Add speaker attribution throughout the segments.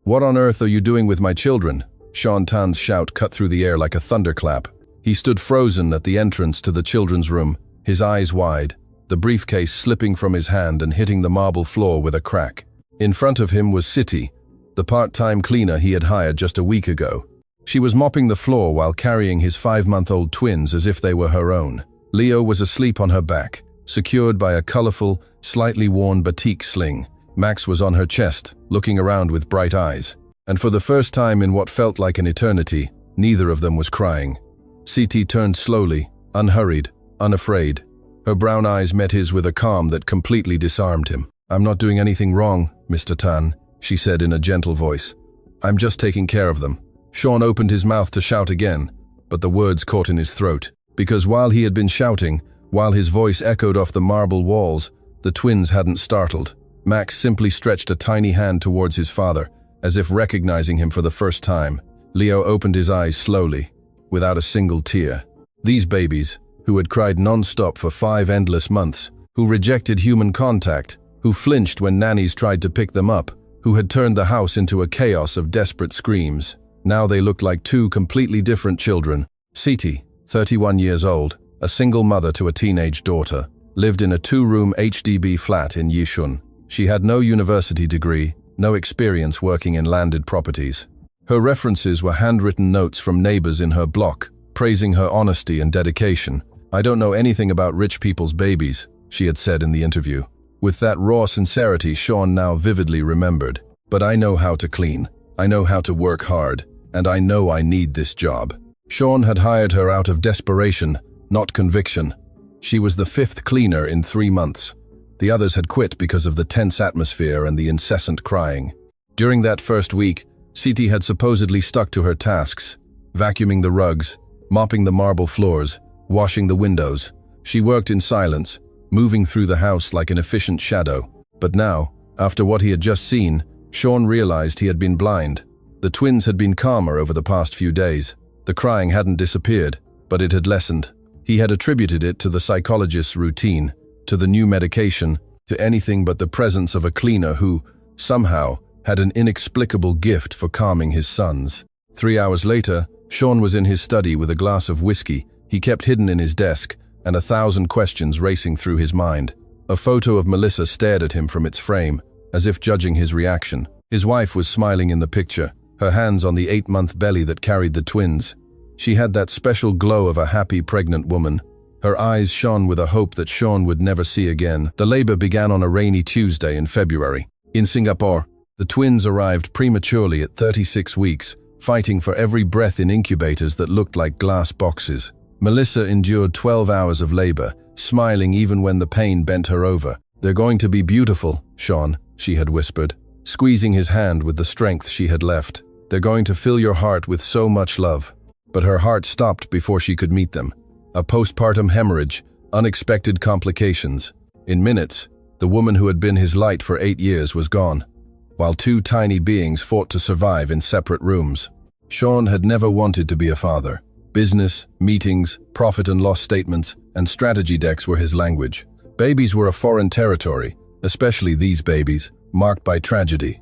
Speaker 1: "What on earth are you doing with my children?" Sean Tan's shout cut through the air like a thunderclap. He stood frozen at the entrance to the children's room, his eyes wide, the briefcase slipping from his hand and hitting the marble floor with a crack. In front of him was Siti, the part-time cleaner he had hired just a week ago. She was mopping the floor while carrying his 5-month-old twins as if they were her own. Leo was asleep on her back, secured by a colorful, slightly worn batik sling. Max was on her chest, looking around with bright eyes. And for the first time in what felt like an eternity, neither of them was crying. Siti turned slowly, unhurried, unafraid. Her brown eyes met his with a calm that completely disarmed him. "I'm not doing anything wrong, Mr. Tan," she said in a gentle voice. "I'm just taking care of them." Sean opened his mouth to shout again, but the words caught in his throat. Because while he had been shouting, while his voice echoed off the marble walls, the twins hadn't startled. Max simply stretched a tiny hand towards his father, as if recognizing him for the first time. Leo opened his eyes slowly, without a single tear. These babies, who had cried non-stop for 5 endless months, who rejected human contact, who flinched when nannies tried to pick them up, who had turned the house into a chaos of desperate screams. Now they looked like 2 completely different children. Siti, 31 years old, a single mother to a teenage daughter, lived in a 2-room HDB flat in Yishun. She had no university degree, no experience working in landed properties. Her references were handwritten notes from neighbors in her block, praising her honesty and dedication. "I don't know anything about rich people's babies," she had said in the interview. With that raw sincerity Sean now vividly remembered. "But I know how to clean, I know how to work hard, and I know I need this job." Sean had hired her out of desperation, not conviction. She was the 5th cleaner in 3 months. The others had quit because of the tense atmosphere and the incessant crying. During that first week, Siti had supposedly stuck to her tasks, vacuuming the rugs, mopping the marble floors, washing the windows. She worked in silence, moving through the house like an efficient shadow. But now, after what he had just seen, Sean realized he had been blind. The twins had been calmer over the past few days. The crying hadn't disappeared, but it had lessened. He had attributed it to the psychologist's routine, to the new medication, to anything but the presence of a cleaner who, somehow, had an inexplicable gift for calming his sons. 3 hours later, Sean was in his study with a glass of whiskey he kept hidden in his desk and 1,000 questions racing through his mind. A photo of Melissa stared at him from its frame, as if judging his reaction. His wife was smiling in the picture, her hands on the 8-month belly that carried the twins. She had that special glow of a happy pregnant woman. Her eyes shone with a hope that Sean would never see again. The labor began on a rainy Tuesday in February. In Singapore, the twins arrived prematurely at 36 weeks, fighting for every breath in incubators that looked like glass boxes. Melissa endured 12 hours of labor, smiling even when the pain bent her over. "They're going to be beautiful, Sean," she had whispered, squeezing his hand with the strength she had left. "They're going to fill your heart with so much love." But her heart stopped before she could meet them. A postpartum hemorrhage, unexpected complications. In minutes, the woman who had been his light for 8 years was gone, while 2 tiny beings fought to survive in separate rooms. Sean had never wanted to be a father. Business, meetings, profit and loss statements, and strategy decks were his language. Babies were a foreign territory, especially these babies, marked by tragedy.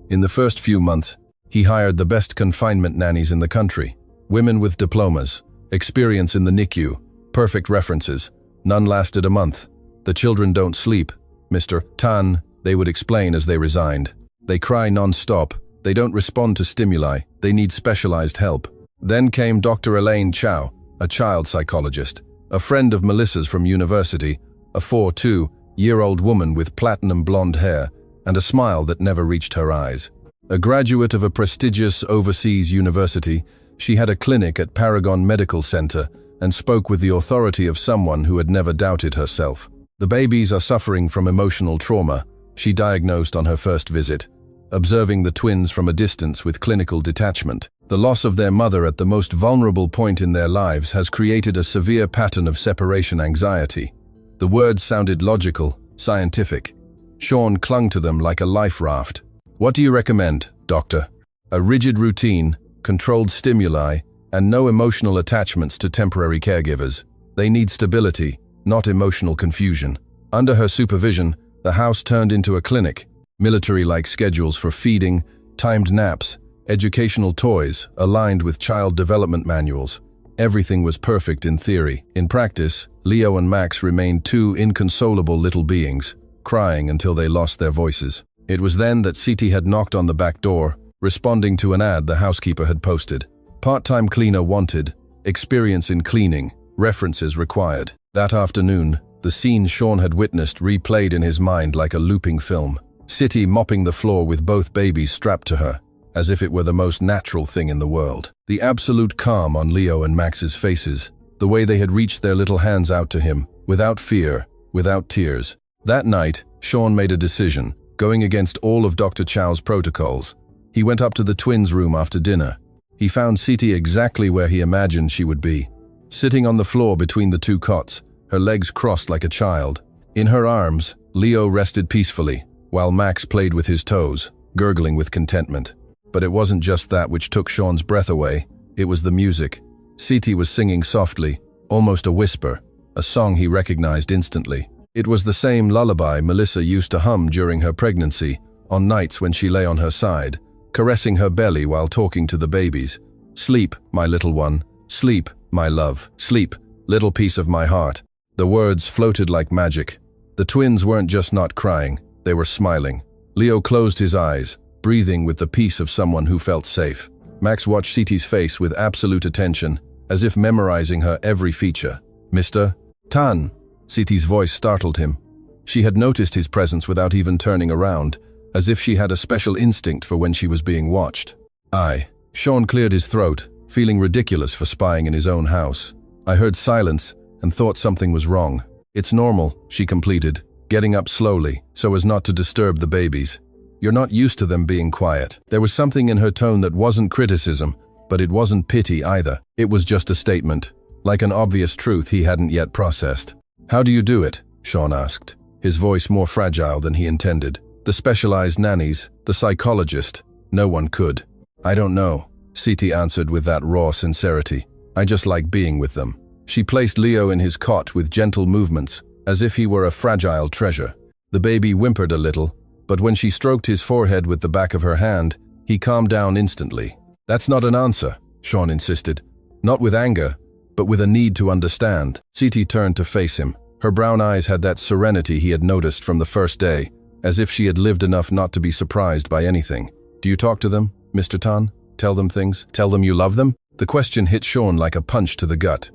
Speaker 1: In the first few months, he hired the best confinement nannies in the country. Women with diplomas, experience in the NICU, perfect references. None lasted a month. "The children don't sleep, Mr. Tan," they would explain as they resigned. "They cry non-stop. They don't respond to stimuli. They need specialized help." Then came Dr. Elaine Chow, a child psychologist, a friend of Melissa's from university, a 42-year-old woman with platinum blonde hair and a smile that never reached her eyes. A graduate of a prestigious overseas university, she had a clinic at Paragon Medical Center and spoke with the authority of someone who had never doubted herself. "The babies are suffering from emotional trauma," she diagnosed on her first visit, observing the twins from a distance with clinical detachment. "The loss of their mother at the most vulnerable point in their lives has created a severe pattern of separation anxiety." The words sounded logical, scientific. Sean clung to them like a life raft. "What do you recommend, doctor?" "A rigid routine, controlled stimuli, and no emotional attachments to temporary caregivers. They need stability, not emotional confusion." Under her supervision, the house turned into a clinic, military-like schedules for feeding, timed naps, educational toys aligned with child development manuals. Everything was perfect in theory. In practice, Leo and Max remained two inconsolable little beings, crying until they lost their voices. It was then that Siti had knocked on the back door, responding to an ad the housekeeper had posted. Part-time cleaner wanted, experience in cleaning, references required. That afternoon, the scene Sean had witnessed replayed in his mind like a looping film. Siti mopping the floor with both babies strapped to her, as if it were the most natural thing in the world. The absolute calm on Leo and Max's faces, the way they had reached their little hands out to him, without fear, without tears. That night, Sean made a decision, going against all of Dr. Chow's protocols. He went up to the twins' room after dinner. He found Siti exactly where he imagined she would be, sitting on the floor between the two cots, her legs crossed like a child. In her arms, Leo rested peacefully, while Max played with his toes, gurgling with contentment. But it wasn't just that which took Sean's breath away, it was the music. Siti was singing softly, almost a whisper, a song he recognized instantly. It was the same lullaby Melissa used to hum during her pregnancy, on nights when she lay on her side, caressing her belly while talking to the babies. "Sleep, my little one. Sleep, my love. Sleep, little piece of my heart." The words floated like magic. The twins weren't just not crying, they were smiling. Leo closed his eyes, breathing with the peace of someone who felt safe. Max watched Siti's face with absolute attention, as if memorizing her every feature. "Mr. Tan." Siti's voice startled him. She had noticed his presence without even turning around, as if she had a special instinct for when she was being watched. "I." Sean cleared his throat, feeling ridiculous for spying in his own house. "I heard silence and thought something was wrong." "It's normal," she completed, getting up slowly, so as not to disturb the babies. "You're not used to them being quiet." There was something in her tone that wasn't criticism, but it wasn't pity either. It was just a statement, like an obvious truth he hadn't yet processed. "How do you do it?" Sean asked, his voice more fragile than he intended. "The specialized nannies, the psychologist, no one could." "I don't know," Siti answered with that raw sincerity. "I just like being with them." She placed Leo in his cot with gentle movements, as if he were a fragile treasure. The baby whimpered a little, but when she stroked his forehead with the back of her hand, he calmed down instantly. "That's not an answer," Sean insisted. Not with anger, but with a need to understand. Siti turned to face him. Her brown eyes had that serenity he had noticed from the first day, as if she had lived enough not to be surprised by anything. "Do you talk to them, Mr. Tan? Tell them things? Tell them you love them?" The question hit Sean like a punch to the gut.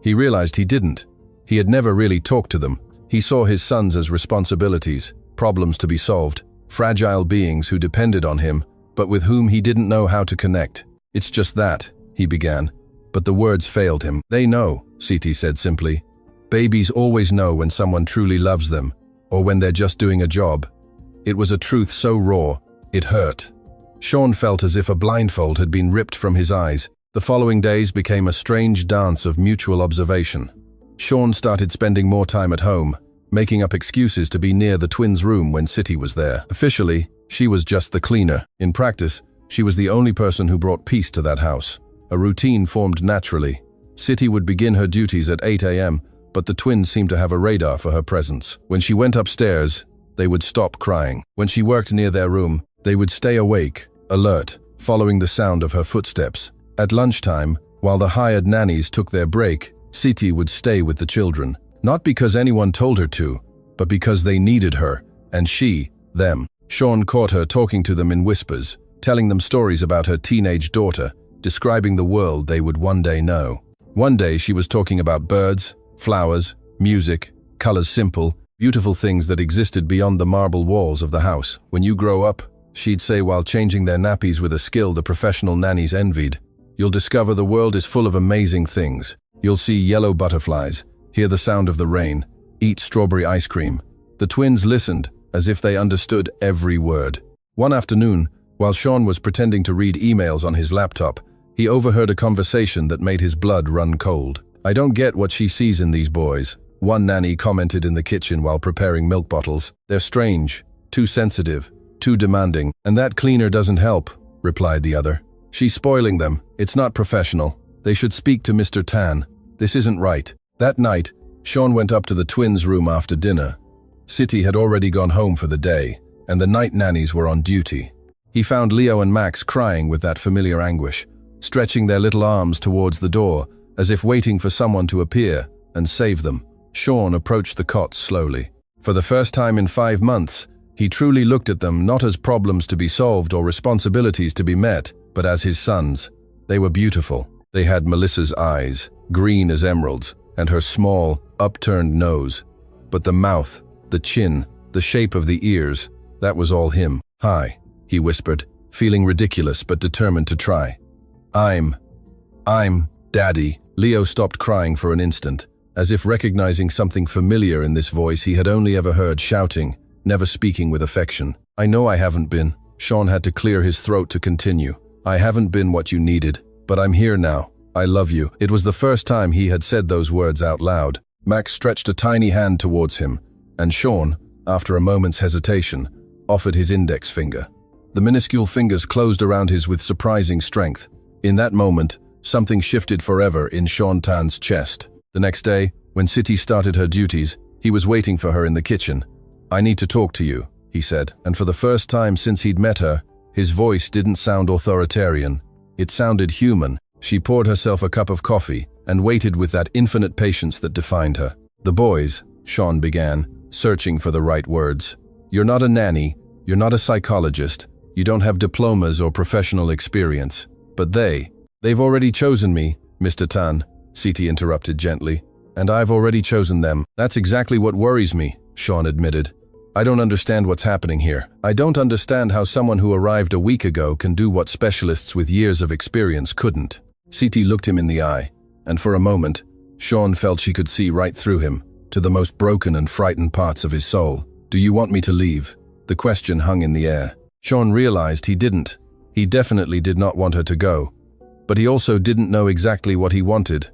Speaker 1: He realized he didn't. He had never really talked to them. He saw his sons as responsibilities, problems to be solved, fragile beings who depended on him, but with whom he didn't know how to connect. "It's just that," he began, but the words failed him. "They know," Siti said simply. "Babies always know when someone truly loves them, or when they're just doing a job." It was a truth so raw, it hurt. Sean felt as if a blindfold had been ripped from his eyes. The following days became a strange dance of mutual observation. Sean started spending more time at home, making up excuses to be near the twins' room when Siti was there. Officially, she was just the cleaner. In practice, she was the only person who brought peace to that house. A routine formed naturally. Siti would begin her duties at 8 a.m., but the twins seemed to have a radar for her presence. When she went upstairs, they would stop crying. When she worked near their room, they would stay awake, alert, following the sound of her footsteps. At lunchtime, while the hired nannies took their break, Siti would stay with the children. Not because anyone told her to, but because they needed her, and she, them. Sean caught her talking to them in whispers, telling them stories about her teenage daughter, describing the world they would one day know. One day she was talking about birds, flowers, music, colors, simple, beautiful things that existed beyond the marble walls of the house. "When you grow up," she'd say while changing their nappies with a skill the professional nannies envied, "you'll discover the world is full of amazing things. You'll see yellow butterflies, hear the sound of the rain, eat strawberry ice cream." The twins listened, as if they understood every word. One afternoon, while Sean was pretending to read emails on his laptop, he overheard a conversation that made his blood run cold. "I don't get what she sees in these boys," one nanny commented in the kitchen while preparing milk bottles. "They're strange, too sensitive, too demanding, and that cleaner doesn't help," replied the other. "She's spoiling them. It's not professional. They should speak to Mr. Tan. This isn't right." That night, Sean went up to the twins' room after dinner. Siti had already gone home for the day, and the night nannies were on duty. He found Leo and Max crying with that familiar anguish, stretching their little arms towards the door, as if waiting for someone to appear and save them. Sean approached the cots slowly. For the first time in 5 months, he truly looked at them not as problems to be solved or responsibilities to be met, but as his sons. They were beautiful. They had Melissa's eyes, green as emeralds, and her small, upturned nose. But the mouth, the chin, the shape of the ears, that was all him. "Hi," he whispered, feeling ridiculous but determined to try. I'm Daddy." Leo stopped crying for an instant, as if recognizing something familiar in this voice he had only ever heard shouting, never speaking with affection. "I know I haven't been." Sean had to clear his throat to continue. "I haven't been what you needed, but I'm here now. I love you." It was the first time he had said those words out loud. Max stretched a tiny hand towards him, and Sean, after a moment's hesitation, offered his index finger. The minuscule fingers closed around his with surprising strength. In that moment, something shifted forever in Sean Tan's chest. The next day, when City started her duties, he was waiting for her in the kitchen. "I need to talk to you," he said, and for the first time since he'd met her, his voice didn't sound authoritarian. It sounded human. She poured herself a cup of coffee and waited with that infinite patience that defined her. "The boys," Sean began, searching for the right words. "You're not a nanny, you're not a psychologist, you don't have diplomas or professional experience. But they've already chosen me, Mr. Tan," Siti interrupted gently, "and I've already chosen them." "That's exactly what worries me," Sean admitted. "I don't understand what's happening here. I don't understand how someone who arrived a week ago can do what specialists with years of experience couldn't." Siti looked him in the eye, and for a moment, Sean felt she could see right through him, to the most broken and frightened parts of his soul. "Do you want me to leave?" The question hung in the air. Sean realized he didn't. He definitely did not want her to go. But he also didn't know exactly what he wanted.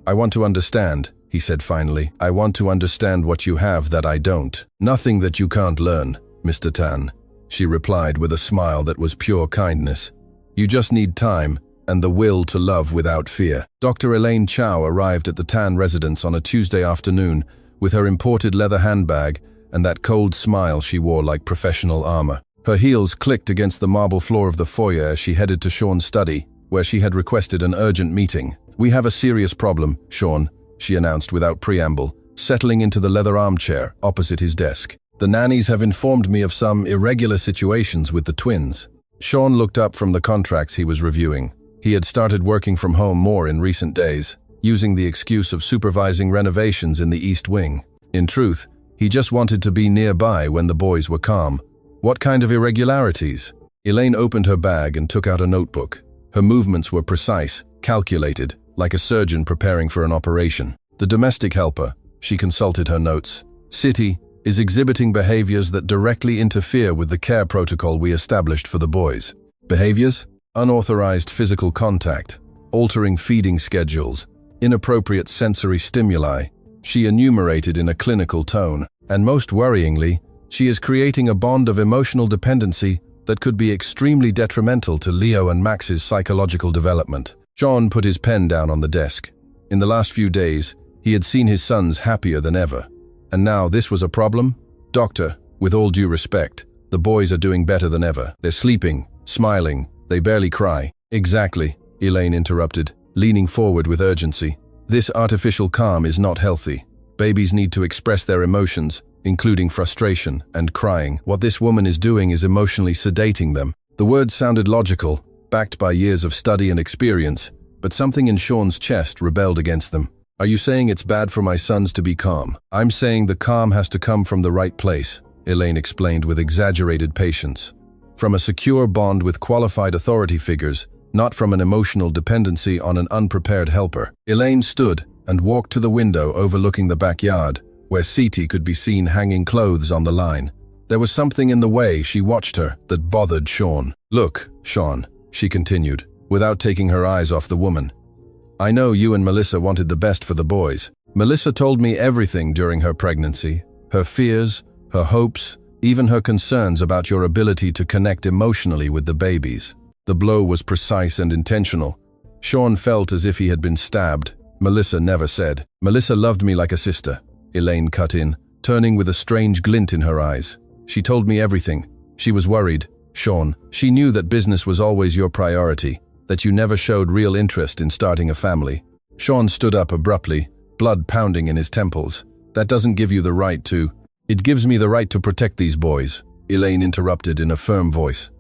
Speaker 1: "I want to understand," he said finally. "I want to understand what you have that I don't." "Nothing that you can't learn, Mr. Tan," she replied with a smile that was pure kindness. "You just need time and the will to love without fear." Dr. Elaine Chow arrived at the Tan residence on a Tuesday afternoon with her imported leather handbag and that cold smile she wore like professional armor. Her heels clicked against the marble floor of the foyer as she headed to Sean's study, where she had requested an urgent meeting. "We have a serious problem, Sean," she announced without preamble, settling into the leather armchair opposite his desk. "The nannies have informed me of some irregular situations with the twins." Sean looked up from the contracts he was reviewing. He had started working from home more in recent days, using the excuse of supervising renovations in the East Wing. In truth, he just wanted to be nearby when the boys were calm. "What kind of irregularities?" Elaine opened her bag and took out a notebook. Her movements were precise, calculated, like a surgeon preparing for an operation. "The domestic helper," she consulted her notes, "City, is exhibiting behaviors that directly interfere with the care protocol we established for the boys." Behaviors? Unauthorized physical contact, altering feeding schedules, inappropriate sensory stimuli, she enumerated in a clinical tone. "And most worryingly, she is creating a bond of emotional dependency that could be extremely detrimental to Leo and Max's psychological development." Sean put his pen down on the desk. In the last few days, he had seen his sons happier than ever. And now this was a problem? "Doctor, with all due respect, the boys are doing better than ever. They're sleeping, smiling, they barely cry." "Exactly," Elaine interrupted, leaning forward with urgency. "This artificial calm is not healthy. Babies need to express their emotions, including frustration and crying. What this woman is doing is emotionally sedating them." The words sounded logical, backed by years of study and experience, but something in Sean's chest rebelled against them. "Are you saying it's bad for my sons to be calm?" "I'm saying the calm has to come from the right place," Elaine explained with exaggerated patience. "From a secure bond with qualified authority figures, not from an emotional dependency on an unprepared helper." Elaine stood and walked to the window overlooking the backyard, where Siti could be seen hanging clothes on the line. There was something in the way she watched her that bothered Sean. "Look, Sean," she continued, without taking her eyes off the woman. "I know you and Melissa wanted the best for the boys. Melissa told me everything during her pregnancy, her fears, her hopes, even her concerns about your ability to connect emotionally with the babies." The blow was precise and intentional. Sean felt as if he had been stabbed. "Melissa never said." "Melissa loved me like a sister," Elaine cut in, turning with a strange glint in her eyes. "She told me everything. She was worried. Sean, she knew that business was always your priority, that you never showed real interest in starting a family. Sean stood up abruptly, blood pounding in his temples. That doesn't give you the right to... It gives me the right to protect these boys, Elaine interrupted in a firm voice.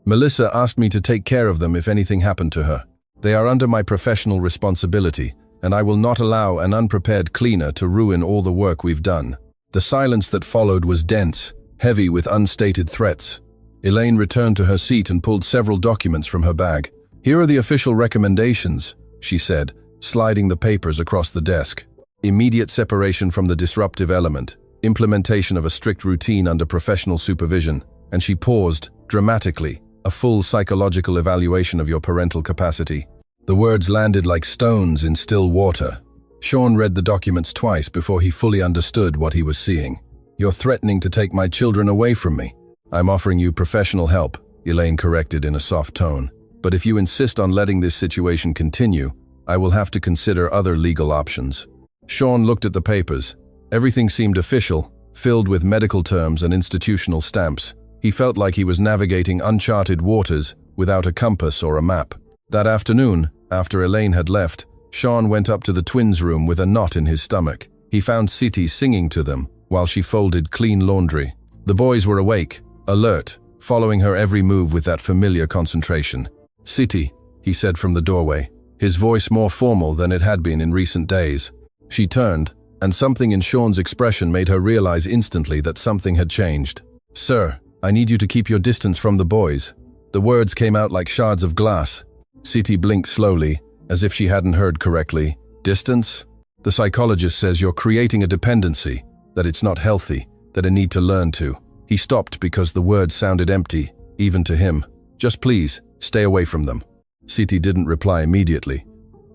Speaker 1: Melissa asked me to take care of them if anything happened to her. They are under my professional responsibility, and I will not allow an unprepared cleaner to ruin all the work we've done. The silence that followed was dense, heavy with unstated threats. Elaine returned to her seat and pulled several documents from her bag. Here are the official recommendations, she said, sliding the papers across the desk. Immediate separation from the disruptive element, implementation of a strict routine under professional supervision, and she paused, dramatically, a full psychological evaluation of your parental capacity. The words landed like stones in still water. Sean read the documents twice before he fully understood what he was seeing. You're threatening to take my children away from me. I'm offering you professional help, Elaine corrected in a soft tone. But if you insist on letting this situation continue, I will have to consider other legal options. Sean looked at the papers. Everything seemed official, filled with medical terms and institutional stamps. He felt like he was navigating uncharted waters without a compass or a map. That afternoon, after Elaine had left, Sean went up to the twins' room with a knot in his stomach. He found Siti singing to them while she folded clean laundry. The boys were awake, alert, following her every move with that familiar concentration. Siti, he said from the doorway, his voice more formal than it had been in recent days. She turned, and something in Sean's expression made her realize instantly that something had changed. Sir, I need you to keep your distance from the boys. The words came out like shards of glass. Siti blinked slowly, as if she hadn't heard correctly. Distance? The psychologist says you're creating a dependency, that it's not healthy, that I need to learn to. He stopped because the words sounded empty, even to him. Just please, stay away from them. Siti didn't reply immediately.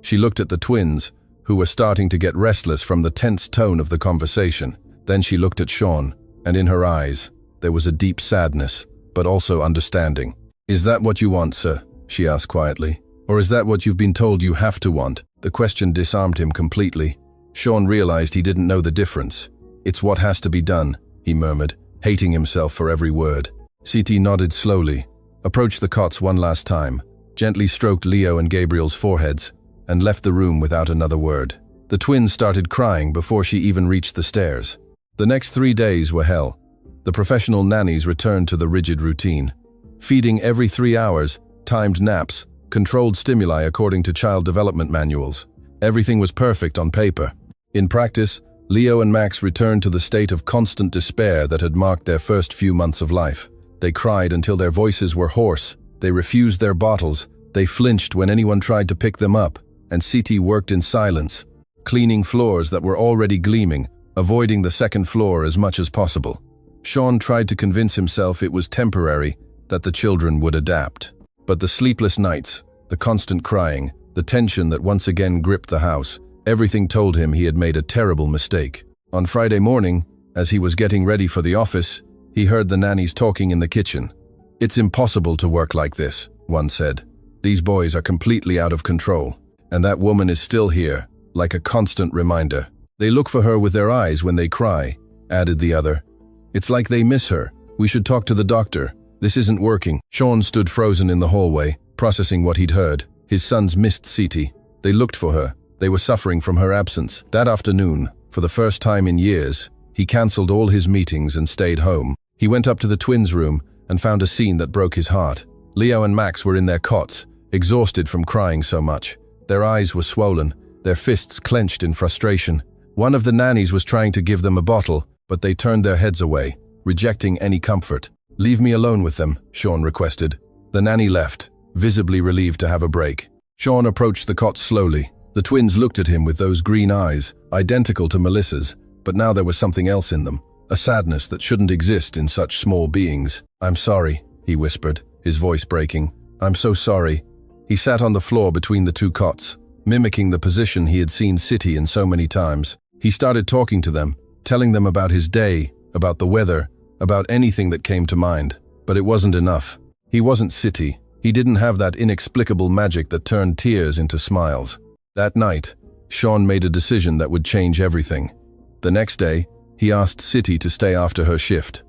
Speaker 1: She looked at the twins, who were starting to get restless from the tense tone of the conversation. Then she looked at Sean, and in her eyes, there was a deep sadness, but also understanding. Is that what you want, sir? She asked quietly. Or is that what you've been told you have to want? The question disarmed him completely. Sean realized he didn't know the difference. It's what has to be done, he murmured, hating himself for every word. Siti nodded slowly, approached the cots one last time, gently stroked Leo and Gabriel's foreheads, and left the room without another word. The twins started crying before she even reached the stairs. The next 3 days were hell. The professional nannies returned to the rigid routine. Feeding every 3 hours, timed naps, controlled stimuli according to child development manuals. Everything was perfect on paper. In practice, Leo and Max returned to the state of constant despair that had marked their first few months of life. They cried until their voices were hoarse. They refused their bottles. They flinched when anyone tried to pick them up. And Siti worked in silence, cleaning floors that were already gleaming, avoiding the second floor as much as possible. Sean tried to convince himself it was temporary, that the children would adapt. But the sleepless nights, the constant crying, the tension that once again gripped the house, everything told him he had made a terrible mistake. On Friday morning, as he was getting ready for the office, he heard the nannies talking in the kitchen. It's impossible to work like this, one said. These boys are completely out of control. And that woman is still here, like a constant reminder. They look for her with their eyes when they cry, added the other. It's like they miss her. We should talk to the doctor. This isn't working. Sean stood frozen in the hallway, processing what he'd heard. His sons missed Siti. They looked for her. They were suffering from her absence. That afternoon, for the first time in years, he cancelled all his meetings and stayed home. He went up to the twins' room and found a scene that broke his heart. Leo and Max were in their cots, exhausted from crying so much. Their eyes were swollen, their fists clenched in frustration. One of the nannies was trying to give them a bottle, but they turned their heads away, rejecting any comfort. Leave me alone with them, Sean requested. The nanny left, visibly relieved to have a break. Sean approached the cot slowly. The twins looked at him with those green eyes, identical to Melissa's, but now there was something else in them, a sadness that shouldn't exist in such small beings. I'm sorry, he whispered, his voice breaking. I'm so sorry. He sat on the floor between the two cots, mimicking the position he had seen Siti in so many times. He started talking to them, telling them about his day, about the weather, about anything that came to mind. But it wasn't enough. He wasn't Siti. He didn't have that inexplicable magic that turned tears into smiles. That night, Sean made a decision that would change everything. The next day, he asked Siti to stay after her shift.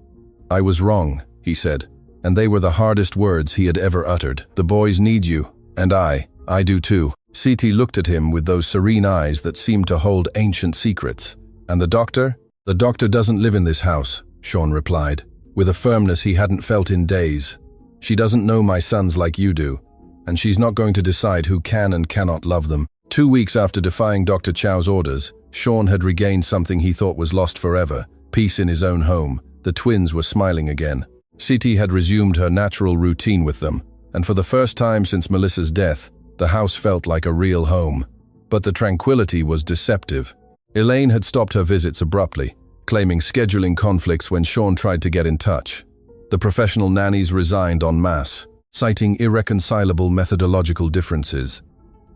Speaker 1: I was wrong, he said. and they were the hardest words he had ever uttered. "The boys need you, and I do too." Siti looked at him with those serene eyes that seemed to hold ancient secrets. "And the doctor?" "The doctor doesn't live in this house," Sean replied, with a firmness he hadn't felt in days. "She doesn't know my sons like you do, and she's not going to decide who can and cannot love them." 2 weeks after defying Dr. Chow's orders, Sean had regained something he thought was lost forever, peace in his own home. The twins were smiling again. Siti had resumed her natural routine with them, and for the first time since Melissa's death, the house felt like a real home. But the tranquility was deceptive. Elaine had stopped her visits abruptly, claiming scheduling conflicts when Sean tried to get in touch. The professional nannies resigned en masse, citing irreconcilable methodological differences.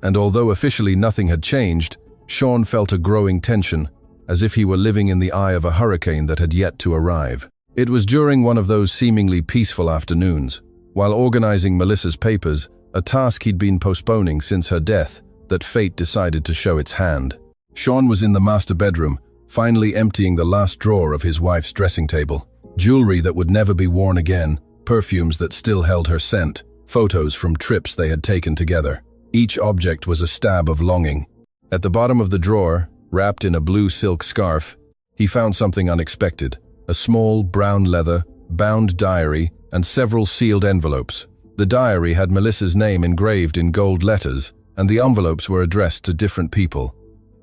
Speaker 1: And although officially nothing had changed, Sean felt a growing tension, as if he were living in the eye of a hurricane that had yet to arrive. It was during one of those seemingly peaceful afternoons, while organizing Melissa's papers, a task he'd been postponing since her death, that fate decided to show its hand. Sean was in the master bedroom, finally emptying the last drawer of his wife's dressing table. Jewelry that would never be worn again, perfumes that still held her scent, photos from trips they had taken together. Each object was a stab of longing. At the bottom of the drawer, wrapped in a blue silk scarf, he found something unexpected: a small, brown leather, bound diary and several sealed envelopes. The diary had Melissa's name engraved in gold letters, and the envelopes were addressed to different people.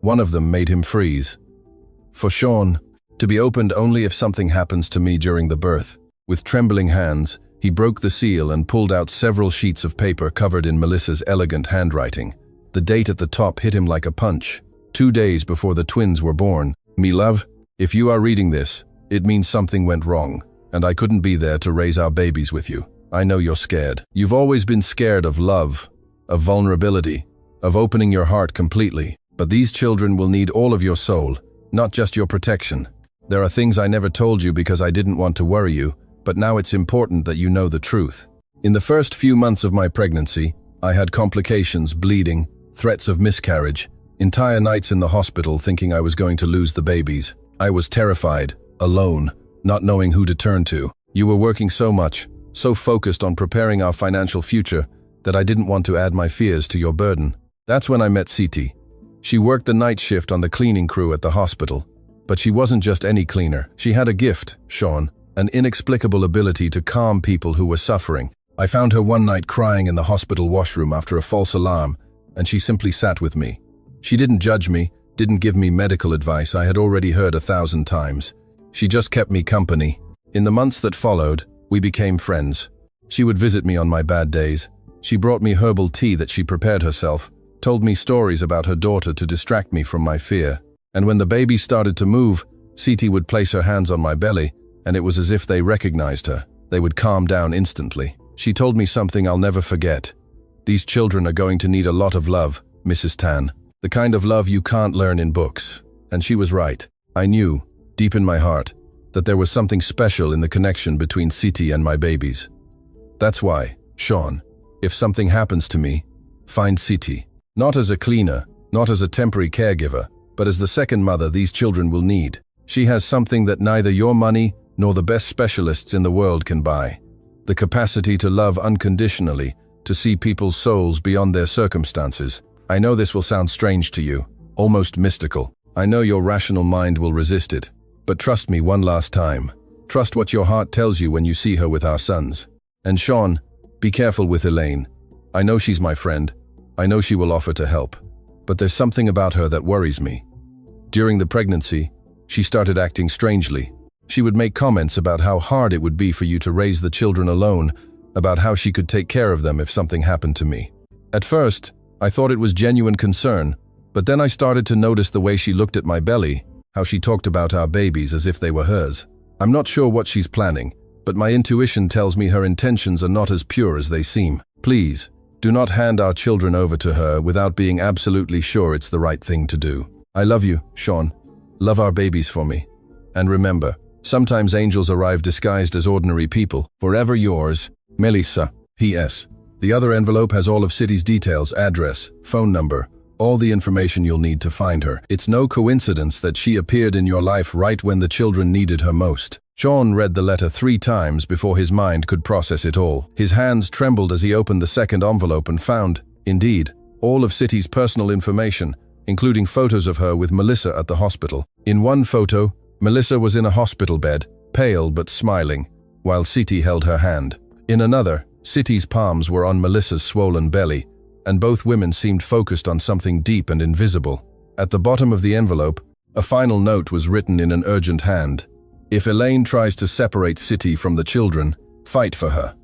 Speaker 1: One of them made him freeze. "For Sean, to be opened only if something happens to me during the birth." With trembling hands, he broke the seal and pulled out several sheets of paper covered in Melissa's elegant handwriting. The date at the top hit him like a punch. 2 days before the twins were born. "Me love, if you are reading this, it means something went wrong, and I couldn't be there to raise our babies with you. I know you're scared. You've always been scared of love, of vulnerability, of opening your heart completely. But these children will need all of your soul, not just your protection. There are things I never told you because I didn't want to worry you, but now it's important that you know the truth. In the first few months of my pregnancy, I had complications, bleeding, threats of miscarriage, entire nights in the hospital thinking I was going to lose the babies. I was terrified, alone, not knowing who to turn to. You were working so much, so focused on preparing our financial future, that I didn't want to add my fears to your burden. That's when I met Siti. She worked the night shift on the cleaning crew at the hospital. But she wasn't just any cleaner. She had a gift, Sean, an inexplicable ability to calm people who were suffering. I found her one night crying in the hospital washroom after a false alarm, and she simply sat with me. She didn't judge me, didn't give me medical advice I had already heard 1,000 times. She just kept me company. In the months that followed, we became friends. She would visit me on my bad days. She brought me herbal tea that she prepared herself, told me stories about her daughter to distract me from my fear. And when the baby started to move, Siti would place her hands on my belly, and it was as if they recognized her. They would calm down instantly. She told me something I'll never forget. "These children are going to need a lot of love, Mrs. Tan. The kind of love you can't learn in books." And she was right. I knew, deep in my heart, that there was something special in the connection between Siti and my babies. That's why, Sean, if something happens to me, find Siti. Not as a cleaner, not as a temporary caregiver, but as the second mother these children will need. She has something that neither your money nor the best specialists in the world can buy. The capacity to love unconditionally, to see people's souls beyond their circumstances. I know this will sound strange to you, almost mystical. I know your rational mind will resist it. But trust me one last time. Trust what your heart tells you when you see her with our sons. And Sean, be careful with Elaine. I know she's my friend. I know she will offer to help. But there's something about her that worries me. During the pregnancy, she started acting strangely. She would make comments about how hard it would be for you to raise the children alone, about how she could take care of them if something happened to me. At first, I thought it was genuine concern, but then I started to notice the way she looked at my belly, how she talked about our babies as if they were hers. I'm not sure what she's planning, but my intuition tells me her intentions are not as pure as they seem. Please, do not hand our children over to her without being absolutely sure it's the right thing to do. I love you, Sean. Love our babies for me. And remember, sometimes angels arrive disguised as ordinary people. Forever yours, Melissa. P.S. The other envelope has all of Siti's details, address, phone number, all the information you'll need to find her. It's no coincidence that she appeared in your life right when the children needed her most. Sean read the letter 3 times before his mind could process it all. His hands trembled as he opened the second envelope and found, indeed, all of City's personal information, including photos of her with Melissa at the hospital. In one photo, Melissa was in a hospital bed, pale but smiling, while City held her hand. In another, City's palms were on Melissa's swollen belly, and both women seemed focused on something deep and invisible. At the bottom of the envelope, a final note was written in an urgent hand. If Elaine tries to separate City from the children, fight for her.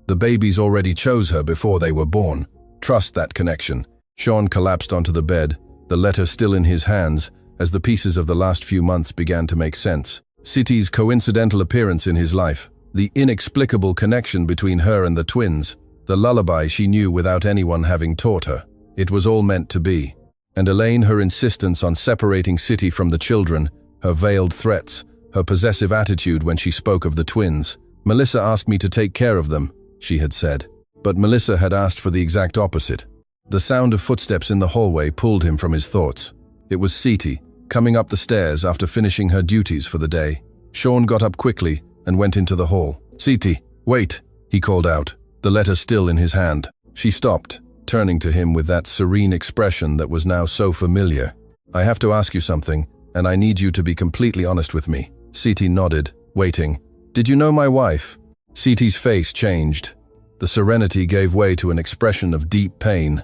Speaker 1: The babies already chose her before they were born. Trust that connection. Sean collapsed onto the bed, the letter still in his hands, as the pieces of the last few months began to make sense. City's coincidental appearance in his life, the inexplicable connection between her and the twins, the lullaby she knew without anyone having taught her. It was all meant to be. And Elaine, her insistence on separating City from the children, her veiled threats, her possessive attitude when she spoke of the twins. Melissa asked me to take care of them, she had said. But Melissa had asked for the exact opposite. The sound of footsteps in the hallway pulled him from his thoughts. It was City, coming up the stairs after finishing her duties for the day. Sean got up quickly and went into the hall. "City, wait," he called out, the letter still in his hand. She stopped, turning to him with that serene expression that was now so familiar. "I have to ask you something, and I need you to be completely honest with me." City nodded, waiting. "Did you know my wife?" City's face changed. The serenity gave way to an expression of deep pain,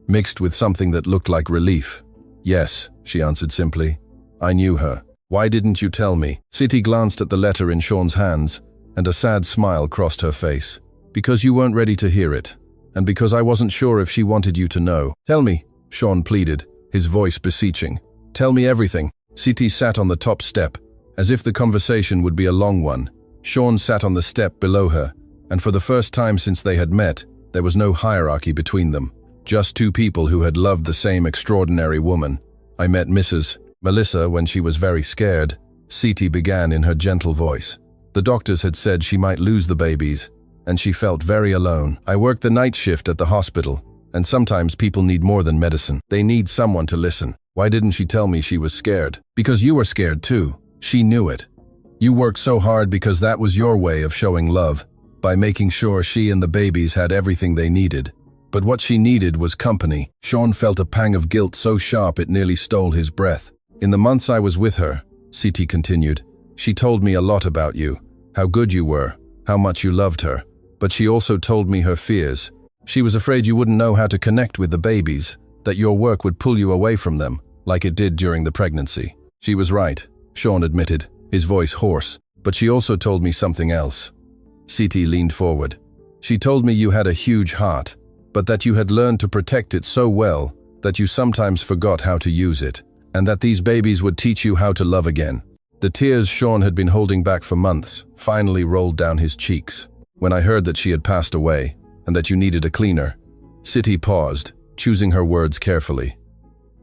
Speaker 1: mixed with something that looked like relief. "Yes," she answered simply. "I knew her. Why didn't you tell me?" City glanced at the letter in Sean's hands, and a sad smile crossed her face. "Because you weren't ready to hear it, and because I wasn't sure if she wanted you to know." "Tell me," Sean pleaded, his voice beseeching. "Tell me everything." City sat on the top step, as if the conversation would be a long one. Sean sat on the step below her, and for the first time since they had met, there was no hierarchy between them. Just two people who had loved the same extraordinary woman. "I met Mrs. Melissa when she was very scared," City began in her gentle voice. "The doctors had said she might lose the babies, and she felt very alone. I worked the night shift at the hospital, and sometimes people need more than medicine. They need someone to listen. Why didn't she tell me she was scared? Because you were scared too. She knew it. You worked so hard because that was your way of showing love, by making sure she and the babies had everything they needed. But what she needed was company." Sean felt a pang of guilt so sharp it nearly stole his breath. "In the months I was with her," City continued, "she told me a lot about you, how good you were, how much you loved her. But she also told me her fears. She was afraid you wouldn't know how to connect with the babies, that your work would pull you away from them, like it did during the pregnancy." "She was right," Sean admitted, his voice hoarse. "But she also told me something else." City leaned forward. "She told me you had a huge heart, but that you had learned to protect it so well that you sometimes forgot how to use it, and that these babies would teach you how to love again." The tears Sean had been holding back for months finally rolled down his cheeks. "When I heard that she had passed away, and that you needed a cleaner," City paused, choosing her words carefully.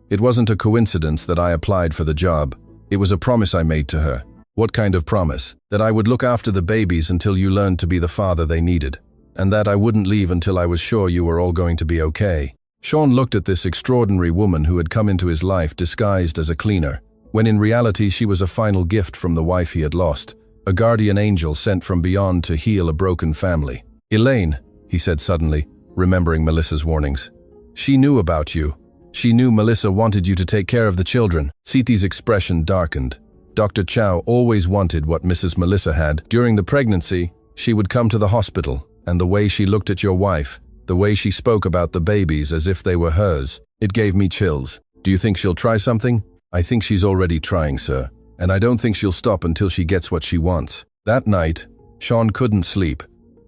Speaker 1: "It wasn't a coincidence that I applied for the job. It was a promise I made to her." "What kind of promise?" "That I would look after the babies until you learned to be the father they needed, and that I wouldn't leave until I was sure you were all going to be okay." Sean looked at this extraordinary woman who had come into his life disguised as a cleaner, when in reality she was a final gift from the wife he had lost, a guardian angel sent from beyond to heal a broken family. "Elaine," he said suddenly, remembering Melissa's warnings. "She knew about you. She knew Melissa wanted you to take care of the children." City's expression darkened. Dr. Chow always wanted what Mrs. Melissa had. During the pregnancy, she would come to the hospital, and the way she looked at your wife, the way she spoke about the babies as if they were hers, it gave me chills. "Do you think she'll try something?" "I think she's already trying, sir, and I don't think she'll stop until she gets what she wants." That night, Sean couldn't sleep.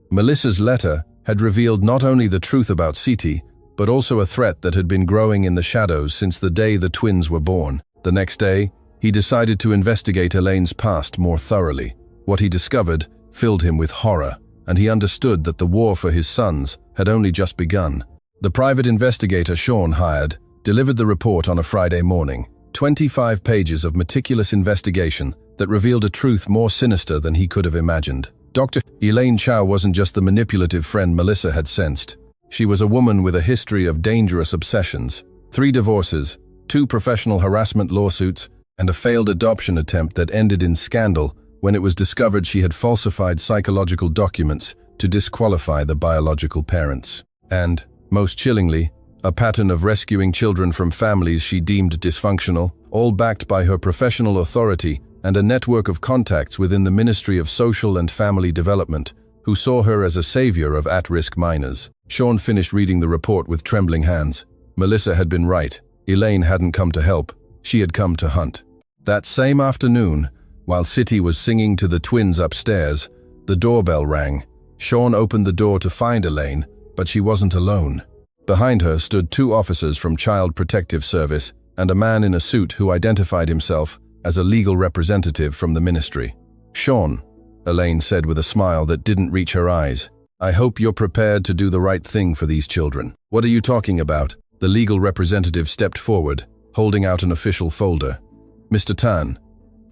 Speaker 1: Melissa's letter had revealed not only the truth about City, but also a threat that had been growing in the shadows since the day the twins were born. The next day, he decided to investigate Elaine's past more thoroughly. What he discovered filled him with horror, and he understood that the war for his sons had only just begun. The private investigator Sean hired delivered the report on a Friday morning. 25 pages of meticulous investigation that revealed a truth more sinister than he could have imagined. Dr. Elaine Chow wasn't just the manipulative friend Melissa had sensed. She was a woman with a history of dangerous obsessions, 3 divorces, 2 professional harassment lawsuits, and a failed adoption attempt that ended in scandal when it was discovered she had falsified psychological documents to disqualify the biological parents. And, most chillingly, a pattern of rescuing children from families she deemed dysfunctional, all backed by her professional authority and a network of contacts within the Ministry of Social and Family Development, who saw her as a savior of at-risk minors. Sean finished reading the report with trembling hands. Melissa had been right. Elaine hadn't come to help. She had come to hunt. That same afternoon, while City was singing to the twins upstairs, the doorbell rang. Sean opened the door to find Elaine, but she wasn't alone. Behind her stood 2 officers from Child Protective Service and a man in a suit who identified himself as a legal representative from the ministry. "Sean," Elaine said with a smile that didn't reach her eyes, "I hope you're prepared to do the right thing for these children." "What are you talking about?" The legal representative stepped forward, holding out an official folder. "Mr. Tan,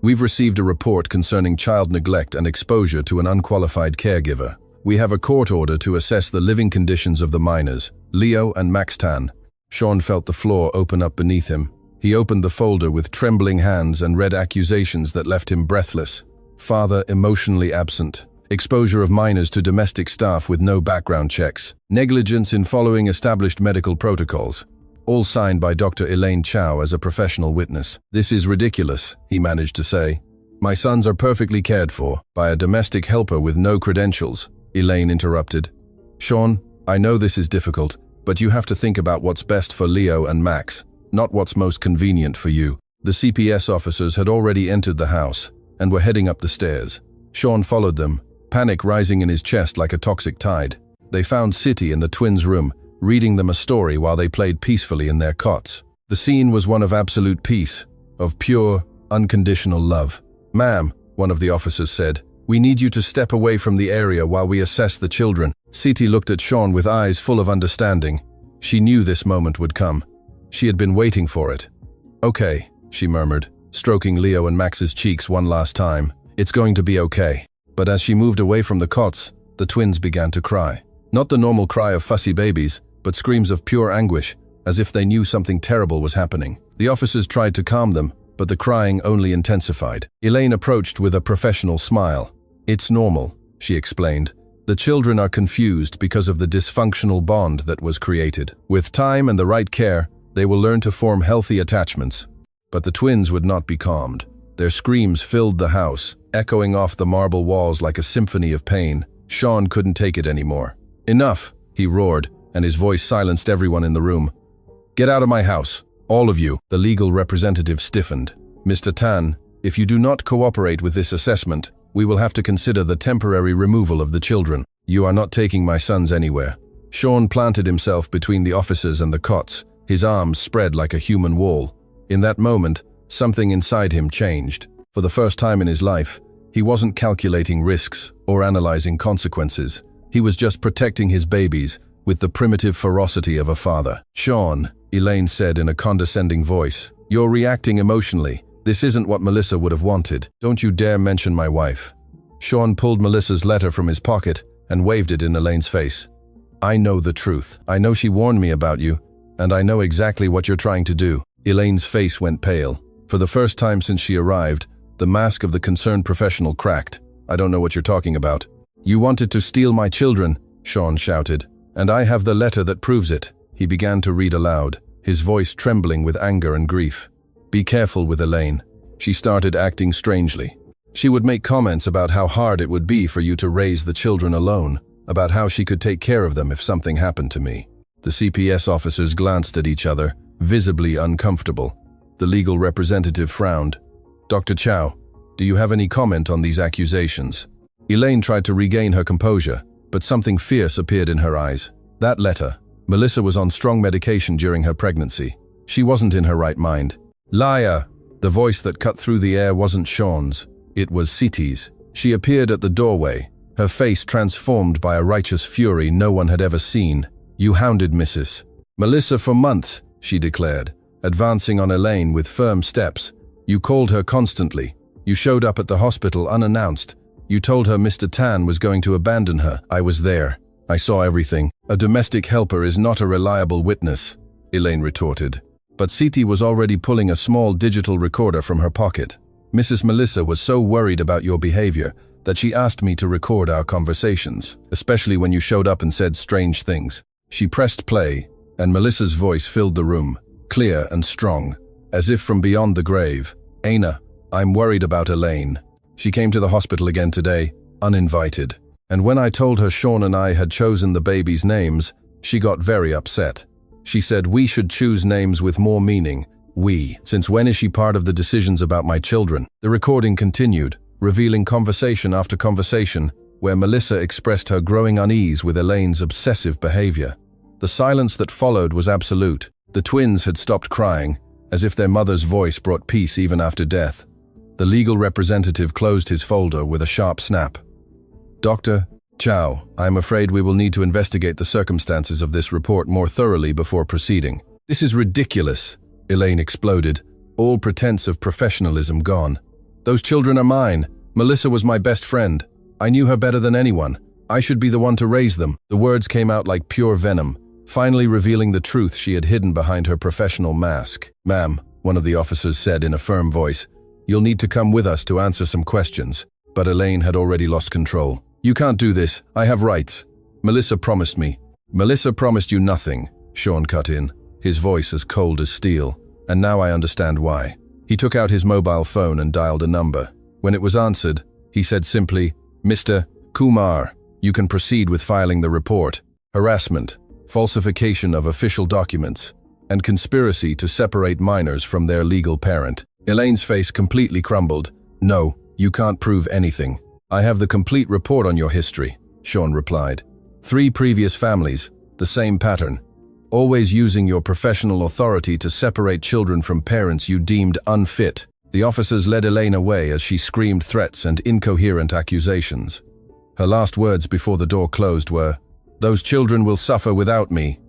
Speaker 1: we've received a report concerning child neglect and exposure to an unqualified caregiver. We have a court order to assess the living conditions of the minors, Leo and Max Tan." Sean felt the floor open up beneath him. He opened the folder with trembling hands and read accusations that left him breathless. Father emotionally absent. Exposure of minors to domestic staff with no background checks. Negligence in following established medical protocols. All signed by Dr. Elaine Chow as a professional witness. "This is ridiculous," he managed to say. "My sons are perfectly cared for by a domestic helper with no credentials," Elaine interrupted. "Sean, I know this is difficult, but you have to think about what's best for Leo and Max, not what's most convenient for you." The CPS officers had already entered the house and were heading up the stairs. Sean followed them, panic rising in his chest like a toxic tide. They found City in the twins' room, reading them a story while they played peacefully in their cots. The scene was one of absolute peace, of pure, unconditional love. "Ma'am," one of the officers said, "we need you to step away from the area while we assess the children." City looked at Sean with eyes full of understanding. She knew this moment would come. She had been waiting for it. "Okay," she murmured, stroking Leo and Max's cheeks one last time. "It's going to be okay." But as she moved away from the cots, the twins began to cry. Not the normal cry of fussy babies, but screams of pure anguish, as if they knew something terrible was happening. The officers tried to calm them, but the crying only intensified. Elaine approached with a professional smile. "It's normal," she explained. "The children are confused because of the dysfunctional bond that was created. With time and the right care, they will learn to form healthy attachments." But the twins would not be calmed. Their screams filled the house, echoing off the marble walls like a symphony of pain. Sean couldn't take it anymore. "Enough," he roared, and his voice silenced everyone in the room. "Get out of my house, all of you." The legal representative stiffened. "Mr. Tan, if you do not cooperate with this assessment, we will have to consider the temporary removal of the children. You are not taking my sons anywhere." Sean planted himself between the officers and the cots, his arms spread like a human wall. In that moment, something inside him changed. For the first time in his life, he wasn't calculating risks or analyzing consequences. He was just protecting his babies with the primitive ferocity of a father. "Sean," Elaine said in a condescending voice, "you're reacting emotionally. This isn't what Melissa would have wanted. Don't you dare mention my wife." Sean pulled Melissa's letter from his pocket and waved it in Elaine's face. "I know the truth. I know she warned me about you, and I know exactly what you're trying to do." Elaine's face went pale. For the first time since she arrived, the mask of the concerned professional cracked. "I don't know what you're talking about." "You wanted to steal my children," Sean shouted, "and I have the letter that proves it." He began to read aloud, his voice trembling with anger and grief. "Be careful with Elaine. She started acting strangely. She would make comments about how hard it would be for you to raise the children alone, about how she could take care of them if something happened to me." The CPS officers glanced at each other, visibly uncomfortable. The legal representative frowned. "Dr. Chow, do you have any comment on these accusations?" Elaine tried to regain her composure, but something fierce appeared in her eyes. "That letter. Melissa was on strong medication during her pregnancy. She wasn't in her right mind." "Liar!" The voice that cut through the air wasn't Sean's. It was Siti's. She appeared at the doorway, her face transformed by a righteous fury no one had ever seen. "You hounded Mrs. Melissa for months," she declared, advancing on Elaine with firm steps. "You called her constantly. You showed up at the hospital unannounced. You told her Mr. Tan was going to abandon her. I was there. I saw everything." "A domestic helper is not a reliable witness," Elaine retorted. But Siti was already pulling a small digital recorder from her pocket. Mrs. Melissa was so worried about your behavior that she asked me to record our conversations, especially when you showed up and said strange things. She pressed play, and Melissa's voice filled the room, clear and strong, as if from beyond the grave. Aina, I'm worried about Elaine. She came to the hospital again today, uninvited. And when I told her Sean and I had chosen the babies' names, she got very upset. She said we should choose names with more meaning. We. Since when is she part of the decisions about my children? The recording continued, revealing conversation after conversation, where Melissa expressed her growing unease with Elaine's obsessive behavior. The silence that followed was absolute. The twins had stopped crying, as if their mother's voice brought peace even after death. The legal representative closed his folder with a sharp snap. Dr. Chow, I am afraid we will need to investigate the circumstances of this report more thoroughly before proceeding. This is ridiculous, Elaine exploded, all pretense of professionalism gone. Those children are mine. Melissa was my best friend. I knew her better than anyone. I should be the one to raise them. The words came out like pure venom, finally revealing the truth she had hidden behind her professional mask. Ma'am, one of the officers said in a firm voice, you'll need to come with us to answer some questions. But Elaine had already lost control. You can't do this. I have rights. Melissa promised me. Melissa promised you nothing, Sean cut in, his voice as cold as steel. And now I understand why. He took out his mobile phone and dialed a number. When it was answered, he said simply, Mr. Kumar, you can proceed with filing the report. Harassment, falsification of official documents, and conspiracy to separate minors from their legal parent. Elaine's face completely crumbled. No, you can't prove anything. I have the complete report on your history, Sean replied. 3 previous families, the same pattern. Always using your professional authority to separate children from parents you deemed unfit. The officers led Elaine away as she screamed threats and incoherent accusations. Her last words before the door closed were, those children will suffer without me.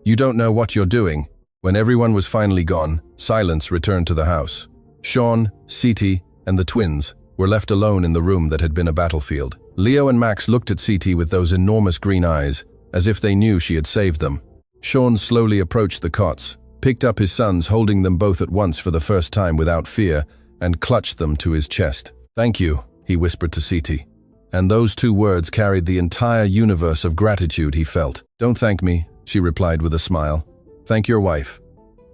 Speaker 1: You don't know what you're doing. When everyone was finally gone, silence returned to the house. Sean, Siti, and the twins were left alone in the room that had been a battlefield. Leo and Max looked at Siti with those enormous green eyes, as if they knew she had saved them. Sean slowly approached the cots, picked up his sons holding them both at once for the first time without fear, and clutched them to his chest. Thank you, he whispered to Siti. And those 2 words carried the entire universe of gratitude he felt. Don't thank me, she replied with a smile. Thank your wife.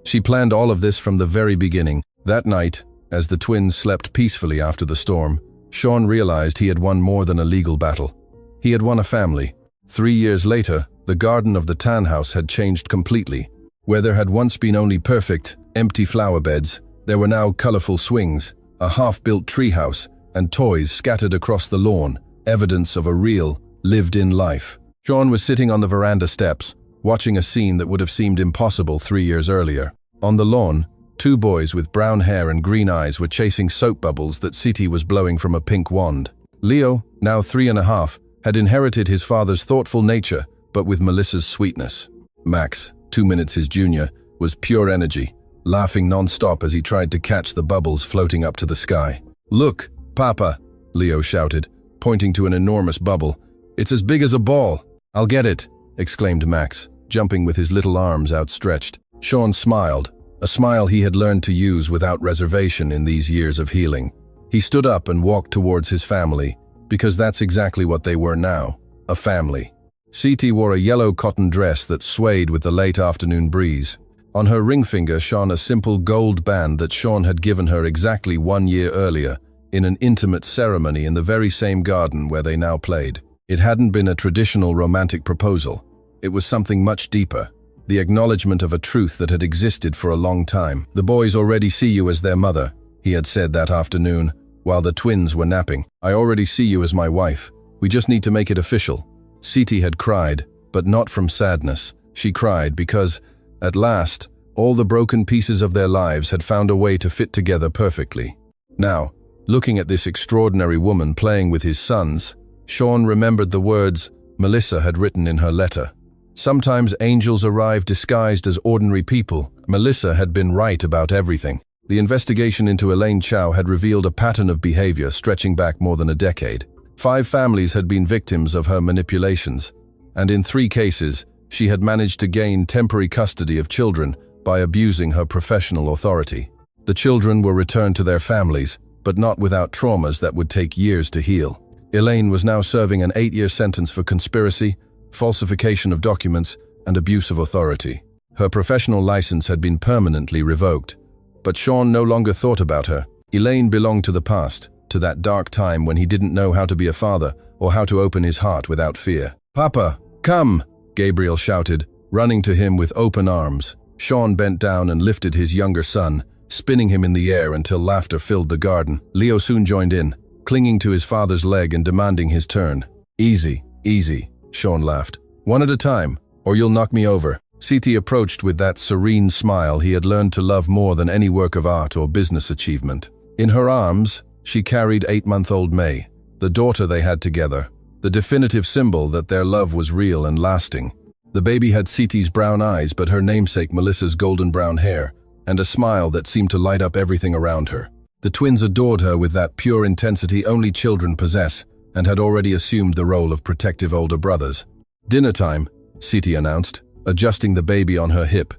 Speaker 1: She planned all of this from the very beginning. That night, as the twins slept peacefully after the storm, Sean realized he had won more than a legal battle. He had won a family. 3 years later, the garden of the Tan house had changed completely. Where there had once been only perfect, empty flower beds, there were now colorful swings, a half-built treehouse, and toys scattered across the lawn, evidence of a real, lived-in life. Sean was sitting on the veranda steps, watching a scene that would have seemed impossible 3 years earlier. On the lawn, 2 boys with brown hair and green eyes were chasing soap bubbles that Siti was blowing from a pink wand. Leo, now 3.5, had inherited his father's thoughtful nature, but with Melissa's sweetness. Max, 2 minutes his junior, was pure energy, laughing non-stop as he tried to catch the bubbles floating up to the sky. Look, Papa, Leo shouted, pointing to an enormous bubble. It's as big as a ball. I'll get it, exclaimed Max, jumping with his little arms outstretched. Sean smiled, a smile he had learned to use without reservation in these years of healing. He stood up and walked towards his family, because that's exactly what they were now, a family. Siti wore a yellow cotton dress that swayed with the late afternoon breeze. On her ring finger shone a simple gold band that Sean had given her exactly 1 year earlier, in an intimate ceremony in the very same garden where they now played. It hadn't been a traditional romantic proposal. It was something much deeper, the acknowledgement of a truth that had existed for a long time. The boys already see you as their mother, he had said that afternoon, while the twins were napping. I already see you as my wife. We just need to make it official. Siti had cried, but not from sadness. She cried because, at last, all the broken pieces of their lives had found a way to fit together perfectly. Now, looking at this extraordinary woman playing with his sons, Sean remembered the words Melissa had written in her letter. Sometimes angels arrive disguised as ordinary people. Melissa had been right about everything. The investigation into Elaine Chow had revealed a pattern of behavior stretching back more than a decade. 5 families had been victims of her manipulations, and in 3 cases, she had managed to gain temporary custody of children by abusing her professional authority. The children were returned to their families, but not without traumas that would take years to heal. Elaine was now serving an 8-year sentence for conspiracy, falsification of documents, and abuse of authority. Her professional license had been permanently revoked, but Sean no longer thought about her. Elaine belonged to the past, to that dark time when he didn't know how to be a father or how to open his heart without fear. "Papa, come!" Gabriel shouted, running to him with open arms. Sean bent down and lifted his younger son, spinning him in the air until laughter filled the garden. Leo soon joined in, clinging to his father's leg and demanding his turn. "Easy, easy," Sean laughed. "One at a time, or you'll knock me over." Siti approached with that serene smile he had learned to love more than any work of art or business achievement. In her arms, she carried 8-month-old May, the daughter they had together, the definitive symbol that their love was real and lasting. The baby had Siti's brown eyes, but her namesake Melissa's golden brown hair, and a smile that seemed to light up everything around her. The twins adored her with that pure intensity only children possess, and had already assumed the role of protective older brothers. "Dinner time," Siti announced, adjusting the baby on her hip.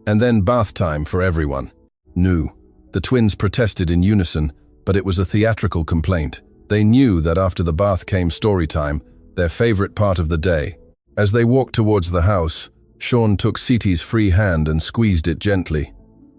Speaker 1: "And then bath time for everyone." "No." The twins protested in unison, but it was a theatrical complaint. They knew that after the bath came story time, their favorite part of the day. As they walked towards the house, Sean took Siti's free hand and squeezed it gently.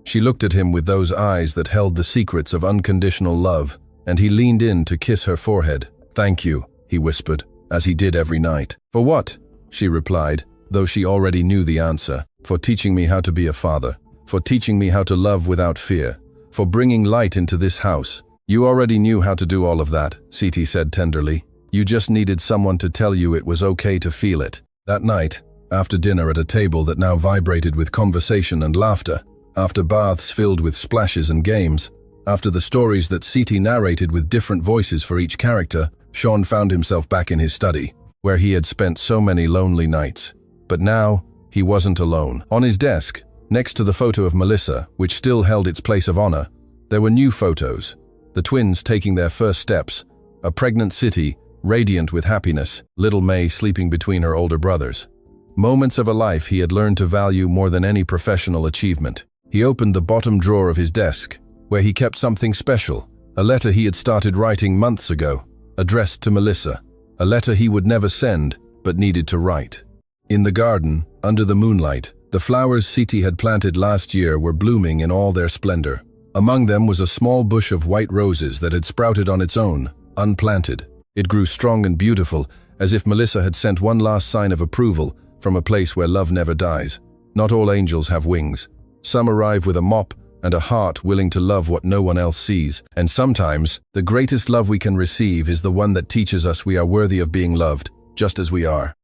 Speaker 1: She looked at him with those eyes that held the secrets of unconditional love, and he leaned in to kiss her forehead. "Thank you," he whispered, as he did every night. "For what?" she replied, though she already knew the answer. "For teaching me how to be a father. For teaching me how to love without fear. For bringing light into this house." "You already knew how to do all of that," Siti said tenderly. "You just needed someone to tell you it was okay to feel it." That night, after dinner at a table that now vibrated with conversation and laughter, after baths filled with splashes and games, after the stories that Siti narrated with different voices for each character, Sean found himself back in his study, where he had spent so many lonely nights. But now, he wasn't alone. On his desk, next to the photo of Melissa, which still held its place of honor, there were new photos. The twins taking their first steps, a pregnant Siti, radiant with happiness, little May sleeping between her older brothers. Moments of a life he had learned to value more than any professional achievement. He opened the bottom drawer of his desk, where he kept something special, a letter he had started writing months ago, addressed to Melissa, a letter he would never send, but needed to write. In the garden, under the moonlight, the flowers Siti had planted last year were blooming in all their splendor. Among them was a small bush of white roses that had sprouted on its own, unplanted. It grew strong and beautiful, as if Melissa had sent one last sign of approval from a place where love never dies. Not all angels have wings. Some arrive with a mop and a heart willing to love what no one else sees. And sometimes, the greatest love we can receive is the one that teaches us we are worthy of being loved, just as we are.